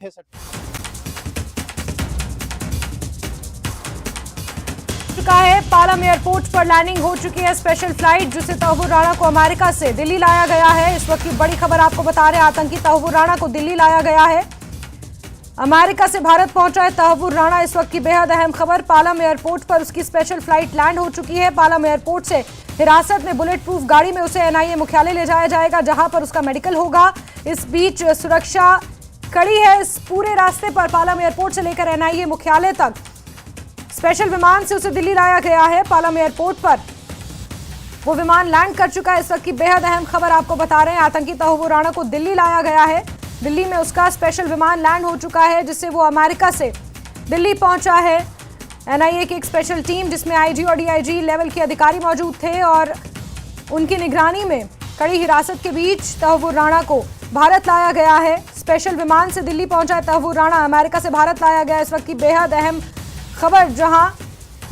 चुका है। पालम एयरपोर्ट पर लैंडिंग हो चुकी है स्पेशल फ्लाइट, जिसे तहव्वुर राणा को अमेरिका से दिल्ली लाया गया है। इस वक्त की बड़ी खबर आपको बता रहे हैं, आतंकी तहव्वुर राणा को दिल्ली लाया गया है। अमेरिका से भारत पहुंचा है तहव्वुर राणा। इस वक्त की बेहद अहम खबर, पालम एयरपोर्ट पर उसकी स्पेशल फ्लाइट लैंड हो चुकी है। पालम एयरपोर्ट से हिरासत में बुलेट प्रूफ गाड़ी में उसे एनआईए मुख्यालय ले जाया जाएगा, जहां पर उसका मेडिकल होगा। इस बीच सुरक्षा कड़ी है इस पूरे रास्ते पर। पालम एयरपोर्ट से लेकर एनआईए मुख्यालय तक स्पेशल विमान से उसे दिल्ली लाया गया है। पालम एयरपोर्ट पर वो विमान लैंड कर चुका है। इस वक्त की बेहद अहम खबर आपको बता रहे हैं, आतंकी तहव्वुर राणा को दिल्ली लाया गया है। दिल्ली में उसका स्पेशल विमान लैंड हो चुका है, जिससे वो अमेरिका से दिल्ली पहुंचा है। एनआईए की एक स्पेशल टीम, जिसमें आईजी और डीआईजी लेवल के अधिकारी मौजूद थे, और उनकी निगरानी में कड़ी हिरासत के बीच तहव्वुर राणा को भारत लाया गया है। स्पेशल विमान से दिल्ली पहुंचा है तहव्वुर राणा, अमेरिका से भारत लाया गया। इस वक्त की बेहद अहम खबर, जहां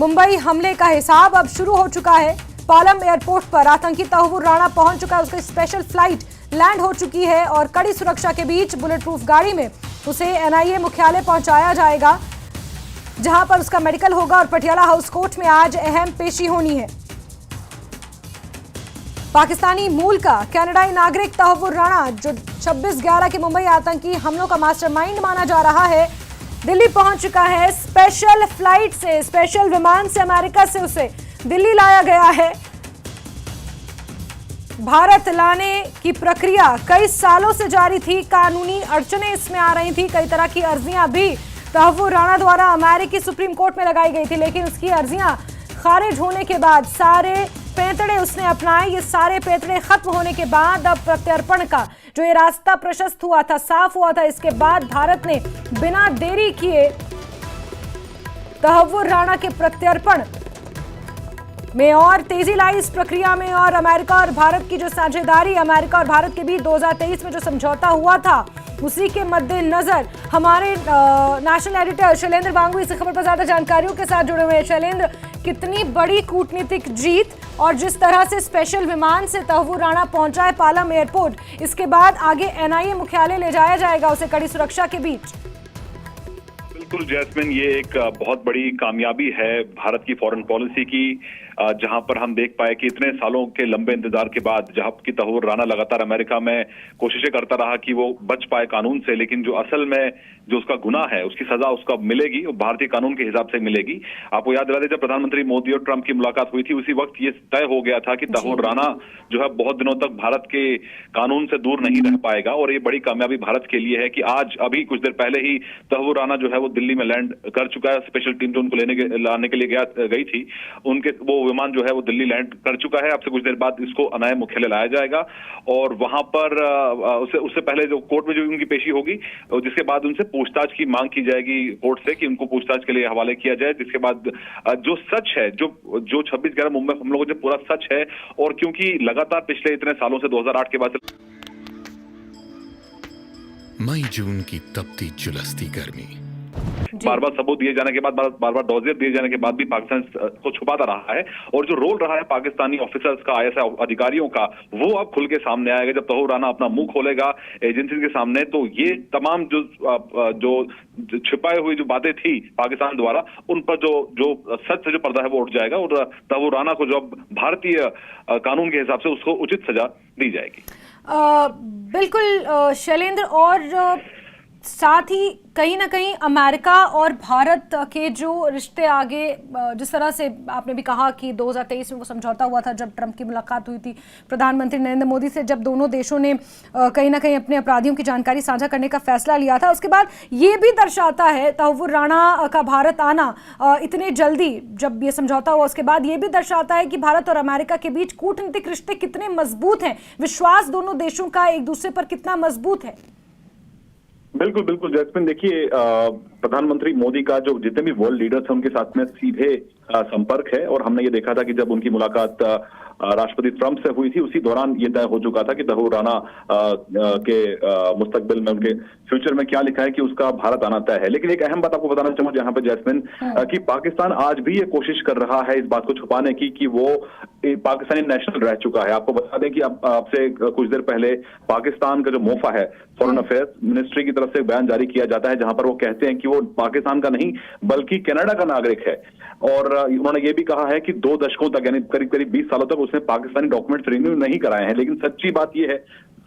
मुंबई हमले का हिसाब अब शुरू हो चुका है। पालम एयरपोर्ट पर आतंकी तहव्वुर राणा पहुंच चुका है, उसकी स्पेशल फ्लाइट लैंड हो चुकी है, और कड़ी सुरक्षा के बीच बुलेट प्रूफ गाड़ी में उसे एनआईए मुख्यालय पहुंचाया जाएगा, जहां पर उसका मेडिकल होगा। और पटियाला हाउस कोर्ट में आज अहम पेशी होनी है। पाकिस्तानी मूल का कनाडाई नागरिक तहव्वुर राणा, जो 26/11 के मुंबई आतंकी हमलों का मास्टरमाइंड माना जा रहा है, दिल्ली पहुंच चुका है। स्पेशल फ्लाइट से, स्पेशल विमान से अमेरिका से उसे दिल्ली लाया गया है। भारत लाने की प्रक्रिया कई सालों से जारी थी, कानूनी अड़चनें इसमें आ रही थी। कई तरह की अर्जियां भी तहव्वुर राणा द्वारा अमेरिकी सुप्रीम कोर्ट में लगाई गई थी, लेकिन उसकी अर्जियां खारिज होने के बाद सारे पैंतड़े उसने अपनाए। ये सारे पैंतड़े खत्म होने के बाद अब प्रत्यर्पण का जो ये रास्ता प्रशस्त हुआ था, साफ हुआ था, इसके बाद भारत ने बिना देरी किए तहव्वुर राणा के प्रत्यर्पण में और तेजी लाई इस प्रक्रिया में। और अमेरिका और भारत की जो साझेदारी, अमेरिका और भारत के बीच 2023 में जो समझौता हुआ था, उसी के मद्देनजर हमारे नेशनल एडिटर शैलेंद्र बांगू इस खबर पर ज्यादा जानकारियों के साथ जुड़े हुए हैं। शैलेंद्र, कितनी बड़ी कूटनीतिक जीत, और जिस तरह से स्पेशल विमान से तहव्वुर राणा पहुंचा है पालम एयरपोर्ट, इसके बाद आगे एनआईए मुख्यालय ले जाया जाएगा उसे कड़ी सुरक्षा के बीच। बिल्कुल जैस्मिन, ये एक बहुत बड़ी कामयाबी है भारत की फॉरेन पॉलिसी की, जहां पर हम देख पाए कि इतने सालों के लंबे इंतजार के बाद, जहां की तहव्वुर राणा लगातार अमेरिका में कोशिशें करता रहा कि वो बच पाए कानून से, लेकिन जो असल में जो उसका गुनाह है, उसकी सजा उसका मिलेगी, वो भारतीय कानून के हिसाब से मिलेगी। आपको याद दिला दें, जब प्रधानमंत्री मोदी और ट्रंप की मुलाकात हुई थी, उसी वक्त ये तय हो गया था कि तहव्वुर राणा जो है बहुत दिनों तक भारत के कानून से दूर नहीं रह पाएगा। और ये बड़ी कामयाबी भारत के लिए है कि आज अभी कुछ देर पहले ही तहव्वुर राणा जो है वो दिल्ली में लैंड कर चुका है। स्पेशल टीम जो उनको लाने के लिए गई थी, उनके वो विमान जो है वो दिल्ली लैंड कर चुका है। अब से कुछ देर बाद इसको एनआईए मुख्यालय लाया जाएगा, और वहां पर उससे पहले जो कोर्ट में जो उनकी पेशी होगी, जिसके बाद उनसे पूछताछ की मांग की जाएगी कोर्ट से कि उनको पूछताछ के लिए हवाले किया जाए। जिसके बाद जो सच है, जो 26/11 मुंबई हम लोगों ने पूरा सच है, और क्योंकि लगातार पिछले इतने सालों से 2008 के बाद मई जून की तपती झुलसती गर्मी, बार बार सबूत दिए जाने के बाद, बार बार डॉजियर दिए जाने के बाद भी पाकिस्तान को छुपाता रहा है। और जो रोल रहा है पाकिस्तानी ऑफिसर्स का, आईएसआई अधिकारियों का, वो अब खुल के सामने आएगा। जब तहव्वुर राणा अपना मुंह खोलेगा एजेंसी के सामने, तो ये तमाम जो छिपाए हुई जो बातें थी पाकिस्तान द्वारा, उन पर जो सच से जो पर्दा है वो उठ जाएगा, और तहव्वुर राणा को जो भारतीय कानून के हिसाब से उसको उचित सजा दी जाएगी। बिल्कुल शैलेंद्र, और साथ ही कहीं ना कहीं अमेरिका और भारत के जो रिश्ते आगे, जिस तरह से आपने भी कहा कि 2023 में वो समझौता हुआ था, जब ट्रंप की मुलाकात हुई थी प्रधानमंत्री नरेंद्र मोदी से, जब दोनों देशों ने कहीं ना कहीं अपने अपराधियों की जानकारी साझा करने का फैसला लिया था। उसके बाद ये भी दर्शाता है तहव्वुर राणा का भारत आना इतने जल्दी, जब ये समझौता हुआ, उसके बाद ये भी दर्शाता है कि भारत और अमेरिका के बीच कूटनीतिक रिश्ते कितने मजबूत हैं, विश्वास दोनों देशों का एक दूसरे पर कितना मजबूत है। बिल्कुल बिल्कुल जैस्मिन, देखिए प्रधानमंत्री मोदी का जो जितने भी वर्ल्ड लीडर्स हैं उनके साथ में सीधे संपर्क है। और हमने ये देखा था कि जब उनकी मुलाकात राष्ट्रपति ट्रंप से हुई थी, उसी दौरान ये तय हो चुका था कि तहव्वुर राना के मुस्तकबिल में, उनके फ्यूचर में क्या लिखा है कि उसका भारत आना तय है। लेकिन एक अहम बात आपको बताना चाहूंगा यहाँ पे जैस्मिन, कि पाकिस्तान आज भी ये कोशिश कर रहा है इस बात को छुपाने की कि वो पाकिस्तानी नेशनल रह चुका है। आपको बता दें कि आपसे कुछ देर पहले पाकिस्तान का जो मोफा है, फॉरेन अफेयर्स मिनिस्ट्री की तरफ से एक बयान जारी किया जाता है जहां पर वो कहते हैं कि वो पाकिस्तान का नहीं बल्कि कनाडा का नागरिक है। और उन्होंने ये भी कहा है कि 2 दशकों तक, यानी करीब करीब 20 सालों तक उसने पाकिस्तानी डॉक्यूमेंट्स रिन्यू नहीं कराए हैं। लेकिन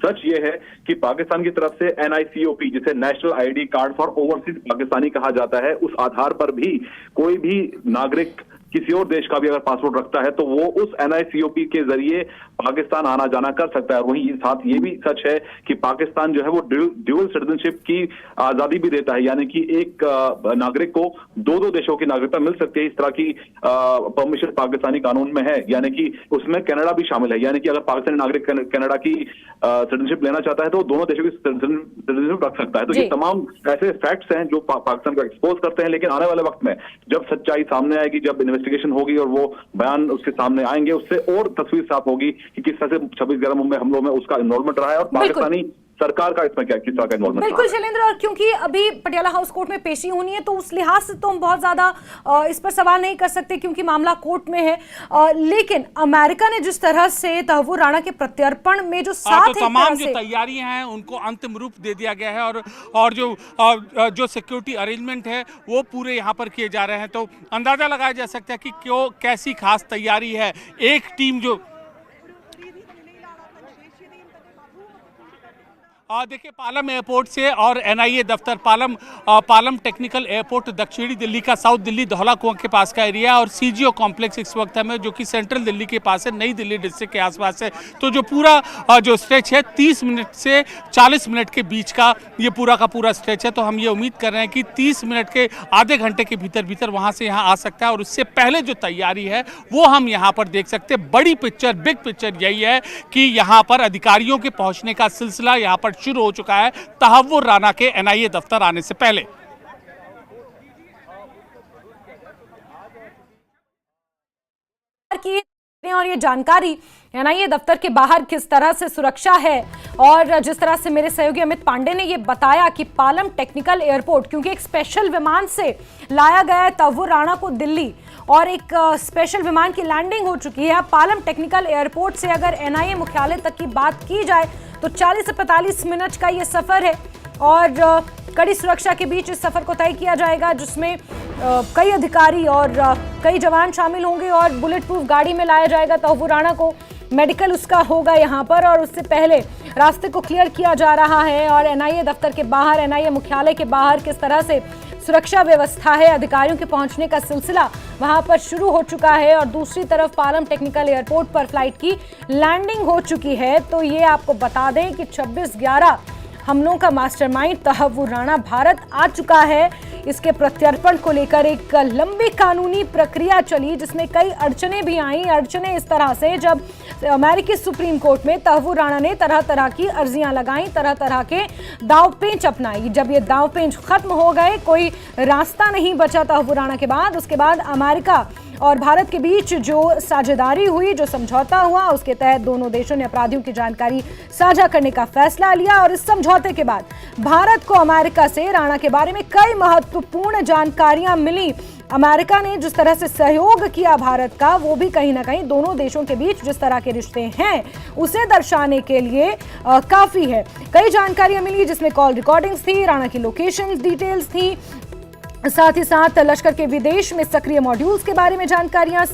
सच ये है कि पाकिस्तान की तरफ से NICOP, जिसे national ID card for overseas Pakistani कहा जाता है, उस आधार पर भी कोई भी नागरिक किसी और देश का भी अगर पासपोर्ट रखता है तो वो उस NICOP के जरिए पाकिस्तान आना जाना कर सकता है। वहीं साथ ये भी सच है कि पाकिस्तान जो है वो ड्यूअल सिटीजनशिप की आजादी भी देता है, यानी कि एक नागरिक को 2 देशों की नागरिकता मिल सकती है। इस तरह की परमिशन पाकिस्तानी कानून में है, यानी कि उसमें कनाडा भी शामिल है। यानी कि अगर पाकिस्तानी नागरिक कनाडा की सिटीजनशिप लेना चाहता है तो दोनों देशों की सिटीजनशिप रख सकता है। तो ये तमाम ऐसे फैक्ट्स हैं जो पाकिस्तान को एक्सपोज करते हैं। लेकिन आने वाले वक्त में जब सच्चाई सामने आएगी, जब इन्वेस्टिगेशन होगी और वो बयान उसके सामने आएंगे, उससे और तस्वीर साफ होगी कि किस तरह से 26/11 मुंबई हमलों में उसका इन्वॉल्वमेंट रहा है और पाकिस्तानी सरकार का इसमें किस तरह का इन्वॉल्वमेंट। बिल्कुल शैलेंद्र, और क्योंकि अभी पटियाला हाउस कोर्ट में पेशी होनी है तो उस लिहाज से तो हम बहुत ज्यादा इस पर सवाल नहीं कर सकते क्योंकि मामला कोर्ट में है। लेकिन अमेरिका ने जिस तरह से तहव्वुर राणा के प्रत्यर्पण में जो साथ तो तमाम जो तैयारियां हैं उनको अंतिम रूप दे दिया गया है और जो सिक्योरिटी अरेंजमेंट है वो पूरे यहाँ पर किए जा रहे हैं। तो अंदाजा लगाया जा सकता है कि क्यों कैसी खास तैयारी है। एक टीम जो देखिए पालम एयरपोर्ट से और NIA दफ्तर पालम टेक्निकल एयरपोर्ट दक्षिणी दिल्ली का, साउथ दिल्ली धौला कुआं के पास का एरिया, और CGO कॉम्प्लेक्स इस वक्त हमें जो कि सेंट्रल दिल्ली के पास है, नई दिल्ली डिस्ट्रिक्ट के आसपास है। तो जो पूरा जो स्ट्रेच है 30 मिनट से 40 मिनट के बीच का ये पूरा का पूरा स्ट्रेच है। तो हम ये उम्मीद कर रहे हैं कि 30 मिनट के आधे घंटे के भीतर वहाँ से यहाँ आ सकता है। और उससे पहले जो तैयारी है वो हम यहाँ पर देख सकते हैं। बड़ी पिक्चर, बिग पिक्चर यही है कि यहाँ पर अधिकारियों के पहुँचने का सिलसिला यहाँ पर शुरू हो चुका है तहव्वुर राणा के NIA दफ्तर आने से पहले। और ये जानकारी NIA दफ्तर के बाहर किस तरह से सुरक्षा है, और जिस तरह से मेरे सहयोगी अमित पांडे ने ये बताया कि पालम टेक्निकल एयरपोर्ट, क्योंकि एक स्पेशल विमान से लाया गया है तहव्वुर राणा को दिल्ली और एक स्पेशल विमान की लैंडिंग हो चुकी है। पालम टेक्निकल एयरपोर्ट से अगर NIA मुख्यालय तक की बात की जाए तो 40 से 45 मिनट का ये सफर है और कड़ी सुरक्षा के बीच इस सफर को तय किया जाएगा, जिसमें कई अधिकारी और कई जवान शामिल होंगे और बुलेट प्रूफ गाड़ी में लाया जाएगा तहव्वुर राणा को। मेडिकल उसका होगा यहाँ पर, और उससे पहले रास्ते को क्लियर किया जा रहा है। और NIA दफ्तर के बाहर, NIA मुख्यालय के बाहर किस तरह से सुरक्षा व्यवस्था है, अधिकारियों के पहुंचने का सिलसिला वहां पर शुरू हो चुका है। और दूसरी तरफ पालम टेक्निकल एयरपोर्ट पर फ्लाइट की लैंडिंग हो चुकी है। तो ये आपको बता दें कि 26/11 हमलों का मास्टरमाइंड तहव्वुर राणा भारत आ चुका है। इसके प्रत्यर्पण को लेकर एक लंबी कानूनी प्रक्रिया चली, जिसमें कई अड़चने भी आई। अड़चने इस तरह से, जब अमेरिकी सुप्रीम कोर्ट में तहव्वुर राणा ने तरह तरह की अर्जियां लगाई, तरह तरह के दावपेंच अपनाई। जब ये दावपेंच खत्म हो गए, कोई रास्ता नहीं बचा तहव्वुर राणा के बाद, उसके बाद अमेरिका और भारत के बीच जो साझेदारी हुई, जो समझौता हुआ, उसके तहत दोनों देशों ने अपराधियों की जानकारी साझा करने का फैसला लिया। और इस समझौते के बाद भारत को अमेरिका से राणा के बारे में कई महत्वपूर्ण जानकारियां मिली। अमेरिका ने जिस तरह से सहयोग किया भारत का, वो भी कहीं ना कहीं दोनों देशों के बीच जिस तरह के रिश्ते हैं उसे दर्शाने के लिए काफी है। कई जानकारियां मिली, जिसमें कॉल रिकॉर्डिंग्स थी, राणा की लोकेशन डिटेल्स थी, साथ ही साथ लश्कर के विदेश में सक्रिय मॉड्यूल्स के बारे में जानकारियां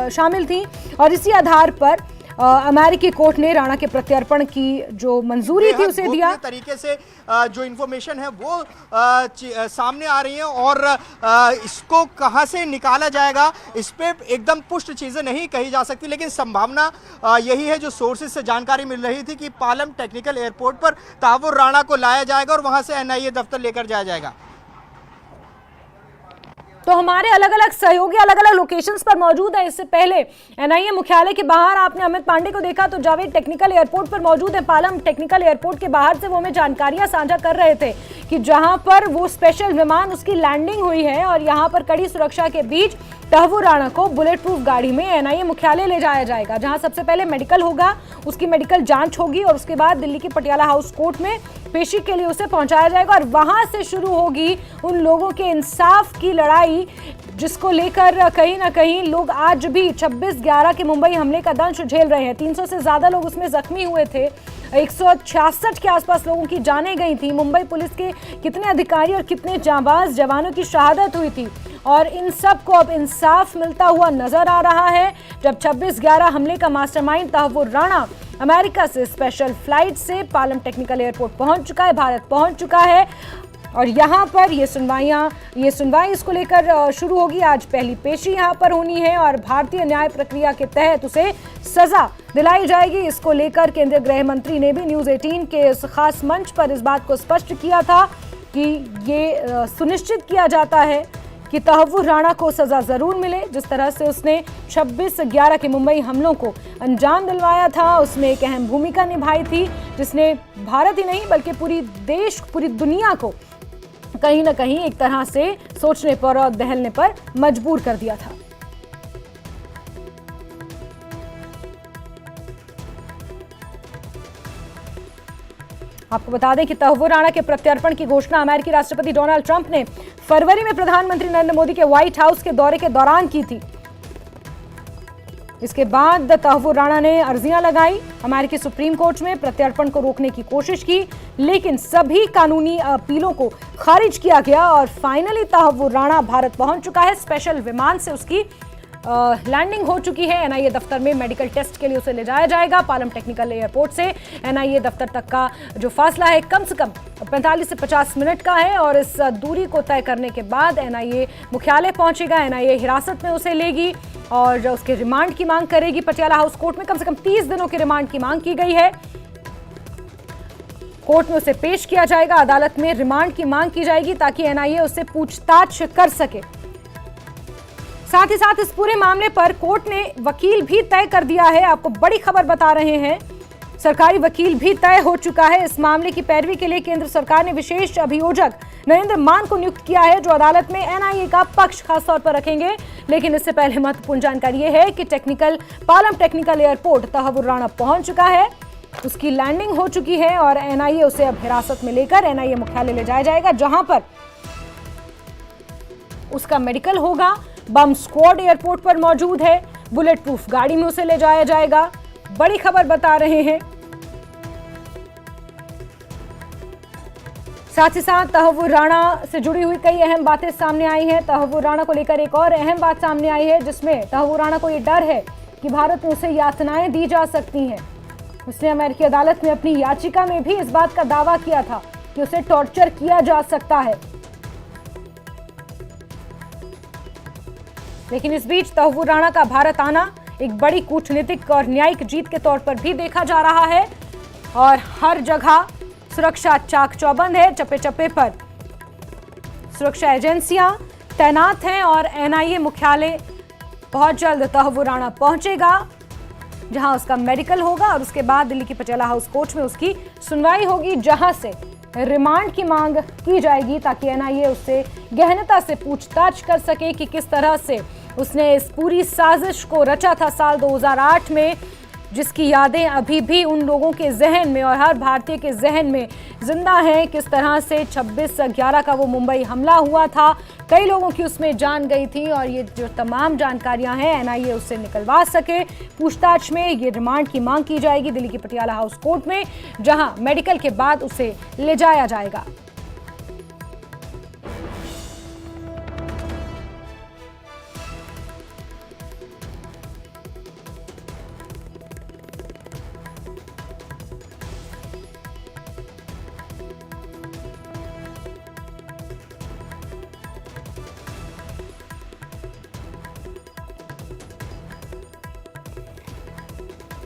शामिल थी। और इसी आधार पर अमेरिकी कोर्ट ने राणा के प्रत्यर्पण की जो मंजूरी थी उसे दिया। तरीके से जो इन्फॉर्मेशन है वो सामने आ रही है और इसको कहां से निकाला जाएगा इस पे एकदम पुष्ट चीजें नहीं कही जा सकती, लेकिन संभावना यही है जो सोर्सेज से जानकारी मिल रही थी कि पालम टेक्निकल एयरपोर्ट पर तहव्वुर राणा को लाया जाएगा और वहां से NIA दफ्तर लेकर जाया जाएगा। तो हमारे अलग अलग सहयोगी अलग अलग लोकेशंस पर मौजूद हैं। इससे पहले एनआईए मुख्यालय के बाहर आपने अमित पांडे को देखा, तो जावेद टेक्निकल एयरपोर्ट पर मौजूद है। पालम टेक्निकल एयरपोर्ट के बाहर से वो हमें जानकारियां साझा कर रहे थे कि जहां पर वो स्पेशल विमान उसकी लैंडिंग हुई है और यहां पर कड़ी सुरक्षा के बीच तहव्वुर राणा को बुलेट प्रूफ गाड़ी में एनआईए मुख्यालय ले जाया जाएगा, जहां सबसे पहले मेडिकल होगा, उसकी मेडिकल जांच होगी और उसके बाद दिल्ली के पटियाला हाउस कोर्ट में पेशी के लिए उसे पहुंचाया जाएगा और वहां से शुरू होगी उन लोगों के इंसाफ की लड़ाई, जिसको लेकर कहीं ना कहीं लोग आज भी 26/11 के मुंबई हमले का दंश झेल रहे हैं। 300 से ज्यादा लोग उसमें जख्मी हुए थे, 166 के आसपास लोगों की जानें गई थी। मुंबई पुलिस के कितने अधिकारी और कितने जांबाज जवानों की शहादत हुई थी और इन सब को अब इंसाफ मिलता हुआ नजर आ रहा है, जब 26/11 हमले का मास्टरमाइंड तहव्वुर राणा अमेरिका से स्पेशल फ्लाइट से पालम टेक्निकल एयरपोर्ट पहुंच चुका है, भारत पहुंच चुका है और यहाँ पर ये सुनवाई इसको लेकर शुरू होगी। आज पहली पेशी यहाँ पर होनी है और भारतीय न्याय प्रक्रिया के तहत उसे सजा दिलाई जाएगी। इसको लेकर केंद्रीय गृह मंत्री ने भी न्यूज़ 18 के इस खास मंच पर इस बात को स्पष्ट किया था कि ये सुनिश्चित किया जाता है कि तहव्वुर राणा को सजा जरूर मिले। जिस तरह से उसने 26/11 के मुंबई हमलों को अंजाम दिलवाया था, उसमें एक अहम भूमिका निभाई थी, जिसने भारत ही नहीं बल्कि पूरी दुनिया को कहीं ना कहीं एक तरह से सोचने पर और दहलने पर मजबूर कर दिया था। आपको बता दें कि तहव्वुर राणा के प्रत्यर्पण की घोषणा अमेरिकी राष्ट्रपति डोनाल्ड ट्रंप ने फरवरी में प्रधानमंत्री नरेंद्र मोदी के व्हाइट हाउस के दौरे के दौरान की थी। इसके बाद तहव्वुर राणा ने अर्जियां लगाई, अमेरिकी सुप्रीम कोर्ट में प्रत्यर्पण को रोकने की कोशिश की, लेकिन सभी कानूनी अपीलों को खारिज किया गया और फाइनली तहव्वुर राणा भारत पहुंच चुका है। स्पेशल विमान से उसकी लैंडिंग हो चुकी है। एनआईए दफ्तर में मेडिकल टेस्ट के लिए उसे ले जाया जाएगा। पालम टेक्निकल एयरपोर्ट से एनआईए दफ्तर तक का जो फासला है कम से कम 45 से 50 मिनट का है और इस दूरी को तय करने के बाद एनआईए मुख्यालय पहुंचेगा। एनआईए हिरासत में उसे लेगी और उसके रिमांड की मांग करेगी। पटियाला हाउस कोर्ट में कम से कम 30 दिनों के रिमांड की मांग की गई है। कोर्ट में उसे पेश किया जाएगा, अदालत में रिमांड की मांग की जाएगी ताकि एनआईए उससे पूछताछ कर सके। साथ ही साथ इस पूरे मामले पर कोर्ट ने वकील भी तय कर दिया है। आपको बड़ी खबर बता रहे हैं, सरकारी वकील भी तय हो चुका है। इस मामले की पैरवी के लिए केंद्र सरकार ने विशेष अभियोजक नरेंद्र मान को नियुक्त किया है, जो अदालत में एनआईए का पक्ष खास तौर पर रखेंगे। लेकिन इससे पहले महत्वपूर्ण जानकारी यह है कि पालम टेक्निकल एयरपोर्ट तहव्वुर राणा पहुंच चुका है, उसकी लैंडिंग हो चुकी है और एनआईए उसे अब हिरासत में लेकर एनआईए मुख्यालय ले जाया जाएगा, जहां पर उसका मेडिकल होगा। बम स्क्वाड एयरपोर्ट पर मौजूद है, बुलेट प्रूफ गाड़ी में उसे ले जाया जाएगा। बड़ी खबर बता रहे हैं। साथ ही साथ तहव्वुर राणा से जुड़ी हुई कई अहम बातें सामने आई हैं। तहव्वुर राणा को लेकर एक और अहम बात सामने आई है, जिसमें तहव्वुर राणा को ये डर है कि भारत में उसे यातनाएं दी जा सकती हैं। उसने अमेरिकी अदालत में अपनी याचिका में भी इस बात का दावा किया था कि उसे टॉर्चर किया जा सकता है। लेकिन इस बीच तहव्वुर राणा का भारत आना एक बड़ी कूटनीतिक और न्यायिक जीत के तौर पर भी देखा जा रहा है और हर जगह सुरक्षा चाक चौबंद है। चप्पे चप्पे पर सुरक्षा एजेंसियां तैनात हैं और एनआईए मुख्यालय बहुत जल्द तहव्वुर राणा पहुंचेगा, जहां उसका मेडिकल होगा और उसके बाद दिल्ली की पटियाला हाउस कोर्ट में उसकी सुनवाई होगी, जहां से रिमांड की मांग की जाएगी ताकि एनआईए उससे गहनता से पूछताछ कर सके कि किस तरह से उसने इस पूरी साजिश को रचा था साल 2008 में, जिसकी यादें अभी भी उन लोगों के जहन में और हर भारतीय के जहन में जिंदा हैं। किस तरह से 26/11 का वो मुंबई हमला हुआ था, कई लोगों की उसमें जान गई थी और ये जो तमाम जानकारियां हैं एनआईए उससे निकलवा सके। पूछताछ में ये रिमांड की मांग की जाएगी दिल्ली की पटियाला हाउस कोर्ट में, जहां मेडिकल के बाद उसे ले जाया जाएगा।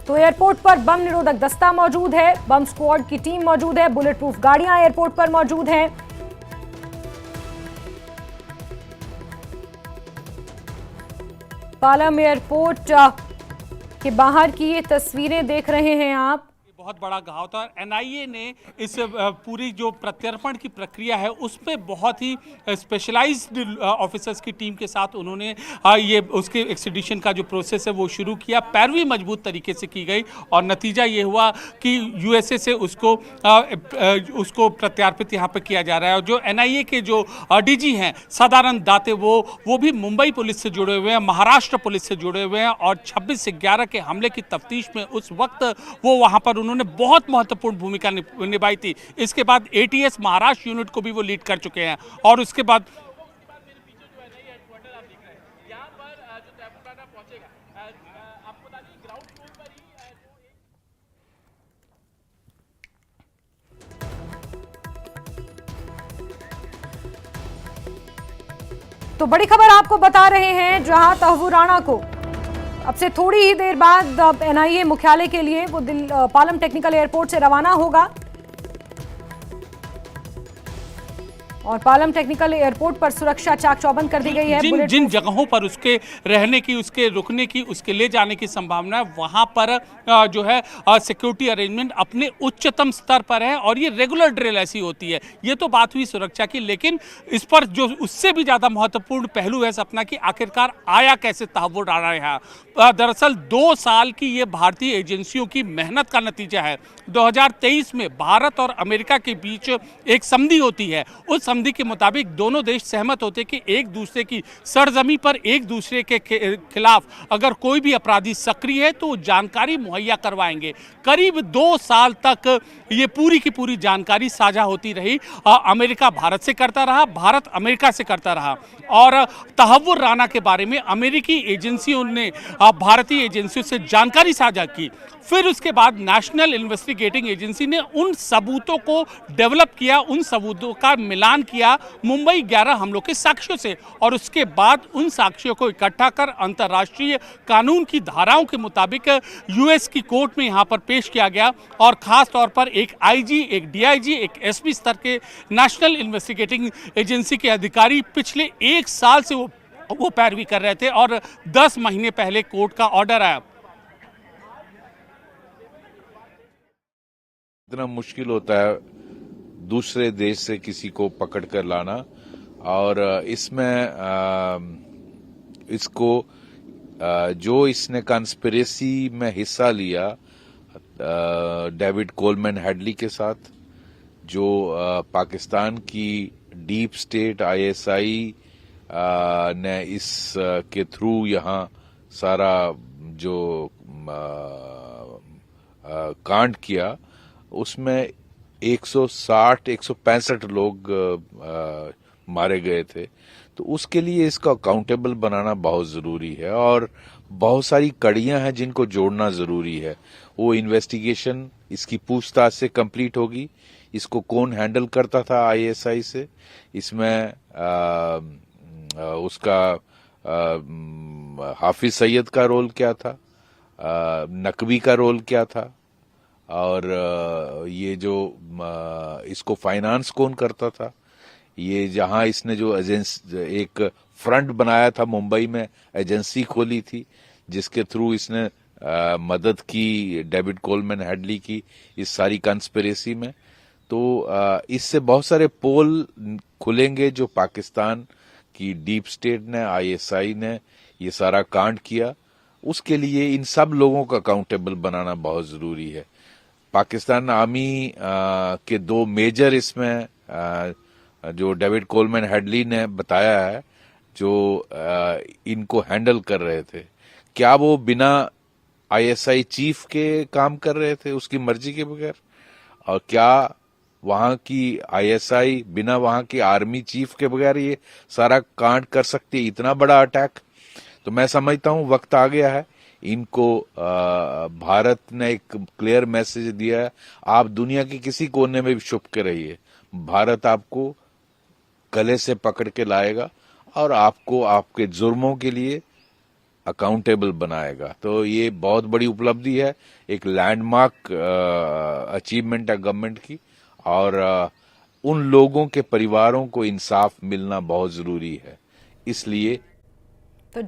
तो एयरपोर्ट पर बम निरोधक दस्ता मौजूद है, बम स्क्वाड की टीम मौजूद है, बुलेट प्रूफ गाड़ियां एयरपोर्ट पर मौजूद हैं। पालम एयरपोर्ट के बाहर की ये तस्वीरें देख रहे हैं आप। बहुत बड़ा घाव था। एनआईए ने इस पूरी जो प्रत्यर्पण की प्रक्रिया है उसमें बहुत ही स्पेशलाइज्ड ऑफिसर्स की टीम के साथ उन्होंने ये उसके एक्सट्रेडिशन का जो प्रोसेस है वो शुरू किया। पैरवी मजबूत तरीके से की गई और नतीजा ये हुआ कि यूएसए से उसको प्रत्यार्पित यहाँ पे किया जा रहा है। और जो एनआईए के जो डीजी हैं सदानंद दाते वो भी मुंबई पुलिस से जुड़े हुए हैं, महाराष्ट्र पुलिस से जुड़े हुए हैं और 26/11 के हमले की तफ्तीश में उस वक्त वो वहाँ पर उन्होंने बहुत महत्वपूर्ण भूमिका निभाई थी। इसके बाद एटीएस महाराष्ट्र यूनिट को भी वो लीड कर चुके हैं और उसके बाद तो बड़ी खबर आपको बता रहे हैं, जहां तहव्वुर राणा को अब से थोड़ी ही देर बाद एनआईए मुख्यालय के लिए वो पालम टेक्निकल एयरपोर्ट से रवाना होगा और पालम टेक्निकल एयरपोर्ट पर सुरक्षा चाक चौबंद कर दी गई है। जिन जगहों पर उसके रहने की, उसके रुकने की, उसके ले जाने की संभावना है वहां पर जो है सिक्योरिटी अरेंजमेंट अपने उच्चतम स्तर पर है और ये रेगुलर ड्रिल ऐसी होती है। ये तो बात हुई सुरक्षा की, लेकिन इस पर जो उससे भी ज्यादा महत्वपूर्ण पहलू है सपना की, आखिरकार आया कैसे तहव्वुर राणा यहाँ। दरअसल 2 साल की ये भारतीय एजेंसियों की मेहनत का नतीजा है। 2023 में भारत और अमेरिका के बीच एक संधि होती है। उस संधि के मुताबिक दोनों देश सहमत होते कि एक दूसरे की सरजमी पर एक दूसरे के खिलाफ अगर कोई भी अपराधी सक्रिय है तो जानकारी मुहैया करवाएंगे। करीब 2 साल तक ये पूरी की पूरी जानकारी साझा होती रही। अमेरिका भारत से करता रहा, भारत अमेरिका से करता रहा और तहव्वुर राणा के बारे में अमेरिकी एजेंसियों ने भारतीय एजेंसियों से जानकारी साझा की। फिर उसके बाद नेशनल इन्वेस्टिगेटिंग एजेंसी ने उन सबूतों को डेवलप किया, उन सबूतों का मिलान किया मुंबई 11 हमलों के साक्ष्यों से और उसके बाद उन साक्ष्यों को इकट्ठा कर अंतर्राष्ट्रीय कानून की धाराओं के मुताबिक यूएस की कोर्ट में यहाँ पर पेश किया गया और खास तौर पर एक आईजी, एक डीआईजी, एक एसपी स्तर के नेशनल इन्वेस्टिगेटिंग एजेंसी के अधिकारी पिछले 1 साल से वो पैरवी कर रहे थे और 10 महीने पहले कोर्ट का ऑर्डर आया। इतना मुश्किल होता है दूसरे देश से किसी को पकड़ कर लाना और इसमें इसको जो इसने कंस्पिरेसी में हिस्सा लिया डेविड कोलमैन हेडली के साथ, जो पाकिस्तान की डीप स्टेट आईएसआई ने इस के थ्रू यहाँ सारा जो कांड किया, उसमें 165 लोग मारे गए थे। तो उसके लिए इसको अकाउंटेबल बनाना बहुत जरूरी है और बहुत सारी कड़ियां हैं जिनको जोड़ना जरूरी है। वो इन्वेस्टिगेशन इसकी पूछताछ से कंप्लीट होगी। इसको कौन हैंडल करता था आईएसआई से, इसमें उसका हाफिज सईद का रोल क्या था, नकवी का रोल क्या था और ये जो इसको फाइनेंस कौन करता था, ये जहां इसने जो एक फ्रंट बनाया था मुंबई में, एजेंसी खोली थी जिसके थ्रू इसने मदद की डेविड कोलमैन हेडली की इस सारी कंस्पिरेसी में। तो इससे बहुत सारे पोल खुलेंगे जो पाकिस्तान की डीप स्टेट ने, आईएसआई ने ये सारा कांड किया। उसके लिए इन सब लोगों का अकाउंटेबल बनाना बहुत जरूरी है। पाकिस्तान आर्मी के 2 मेजर इसमें जो डेविड कोलमैन हेडली ने बताया है, जो इनको हैंडल कर रहे थे, क्या वो बिना आईएसआई चीफ के काम कर रहे थे उसकी मर्जी के बगैर, और क्या वहां की आईएसआई बिना वहां की आर्मी चीफ के बगैर ये सारा कांड कर सकती है, इतना बड़ा अटैक। तो मैं समझता हूं वक्त आ गया है। इनको भारत ने एक क्लियर मैसेज दिया है, आप दुनिया के किसी कोने में भी छुप के रहिए, भारत आपको गले से पकड़ के लाएगा और आपको आपके जुर्मों के लिए अकाउंटेबल बनाएगा। तो ये बहुत बड़ी उपलब्धि है, एक लैंडमार्क अचीवमेंट है गवर्नमेंट की और उन लोगों के परिवारों को इंसाफ मिलना बहुत जरूरी है। इसलिए तो